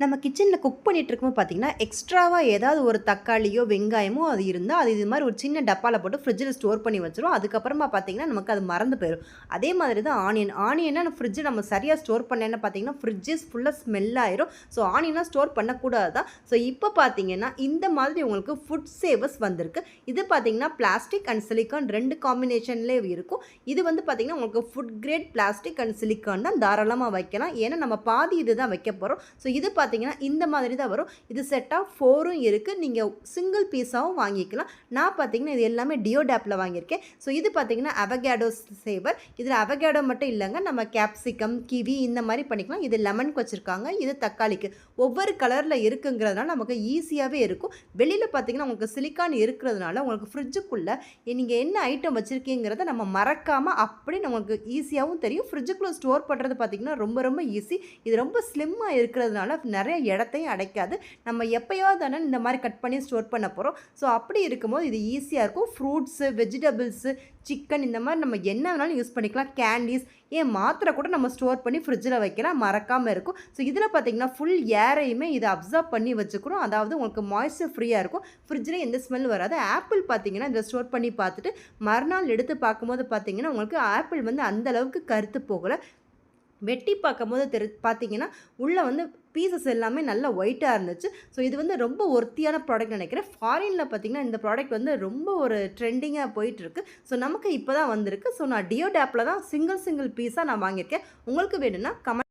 நம்ம கிச்சனில் குக் பண்ணிட்டு இருக்கும்போது பார்த்தீங்கன்னா, எக்ஸ்ட்ராவாக ஏதாவது ஒரு தக்காளியோ, வெங்காயமோ அது இருந்தால், அது இது மாதிரி ஒரு சின்ன டப்பால போட்டு ஃப்ரிட்ஜில ஸ்டோர் பண்ணி வச்சுருவோம். அதுக்கப்புறமா பார்த்தீங்கன்னா, நமக்கு அது மறந்து போயிரும். அதே மாதிரி தான் ஆனியன். ஆனியன ஃப்ரிட்ஜ் நம்ம சரியா ஸ்டோர் பண்ணேன்னு பார்த்தீங்கன்னா, ஃப்ரிட்ஜ் ஃபுல்லா ஸ்மெல் ஆயிரும். ஸோ ஆனியன்லாம் ஸ்டோர் பண்ணக்கூடாது தான். ஸோ இப்போ பார்த்தீங்கன்னா, இந்த மாதிரி உங்களுக்கு ஃபுட் சேவர்ஸ் வந்திருக்கு. இது பார்த்தீங்கன்னா, பிளாஸ்டிக் அண்ட் சிலிக்கான் 2 காம்பினேஷன்லேயே இருக்கும். இது வந்து பார்த்தீங்கன்னா, உங்களுக்கு food grade plastic and silicon தான் தாராளமா வைக்கலாம். ஏன்னா, நம்ம பாதி இது தான் வைக்க போறோம். ஸோ இது பார்த்தீங்கன்னா, இந்த மாதிரி தான் வரும். இது செட் ஆஃப் 4ம் இருக்கு. நீங்க சிங்கிள் பீஸாவும் வாங்கிக்கலாம். நான் பார்த்தீங்கன்னா, இது எல்லாமே டியோடாப்ல வாங்கியிருக்கேன். ஸோ இது பார்த்தீங்கன்னா, அவகேடோ சேவர். இதில அவகேடோ மட்டும் இல்லங்க. நம்ம கேப்சிகம், கிவி இந்த மாரி பண்ணிக்கலாம். இது லெமனுக்கு வச்சிருக்காங்க. இது தக்காளிக்கு. ஒவ்வொரு கலர்ல இருக்குங்கிறதுனால நமக்கு ஈஸியாவே இருக்கும். வெளியில பார்த்தீங்கன்னா, உங்களுக்கு சிலிக்கான் இருக்கிறதுனால உங்களுக்கு ஃப்ரிட்ஜுக்குள்ள நீங்க என்ன ஐட்டம் வச்சிருக்கீங்கிறத நம்ம மறக்காம அப்படியே நமக்கு ஈஸியாவும் தெரியும். ஃப்ரிட்ஜுக்குள்ள ஸ்டோர் பண்றது பார்த்தீங்கன்னா, ரொம்ப ரொம்ப ஈஸி. இது ரொம்ப ஸ்லிம்மா இருக்கிறதுனால நிறைய இடத்தையும் அடைக்காது. நம்ம எப்பயாவது தானே இந்த மாதிரி கட் பண்ணி ஸ்டோர் பண்ண போகிறோம். ஸோ அப்படி இருக்கும்போது இது ஈஸியாக இருக்கும். ஃப்ரூட்ஸு, வெஜிடபிள்ஸு, சிக்கன் இந்த மாதிரி நம்ம என்ன வேணாலும் யூஸ் பண்ணிக்கலாம். கேண்டீஸ், ஏன் மாத்திரை கூட நம்ம ஸ்டோர் பண்ணி ஃப்ரிட்ஜில் வைக்கலாம், மறக்காமல் இருக்கும். ஸோ இதில் பார்த்தீங்கன்னா ஃபுல் ஏரையுமே இதை அப்சர்வ் பண்ணி வச்சுக்கிறோம். அதாவது உங்களுக்கு மாய்ஸ்சர் ஃப்ரீயாக இருக்கும். ஃப்ரிட்ஜில் எந்த ஸ்மெல் வராது. ஆப்பிள் பார்த்தீங்கன்னா இதில் ஸ்டோர் பண்ணி பார்த்துட்டு மறுநாள் எடுத்து பார்க்கும்போது பார்த்தீங்கன்னா உங்களுக்கு ஆப்பிள் வந்து அந்தளவுக்கு கருத்து போகலை. வெட்டி பார்க்கும்போது பார்த்தீங்கன்னா உள்ளே வந்து பீசஸ் எல்லாமே நல்லா ஒயிட்டாக இருந்துச்சு. ஸோ இது வந்து ரொம்ப ஒர்த்தியான ப்ராடக்ட் நினைக்கிறேன். ஃபாரினில் பார்த்தீங்கன்னா இந்த ப்ராடக்ட் வந்து ரொம்ப ஒரு ட்ரெண்டிங்காக போயிட்டுருக்கு. ஸோ நமக்கு இப்போ தான் வந்திருக்கு. ஸோ நான் டியோடாப்பில் தான் சிங்கிள் பீஸாக நான் வாங்கியிருக்கேன். உங்களுக்கு வேணும்னா கமெண்ட்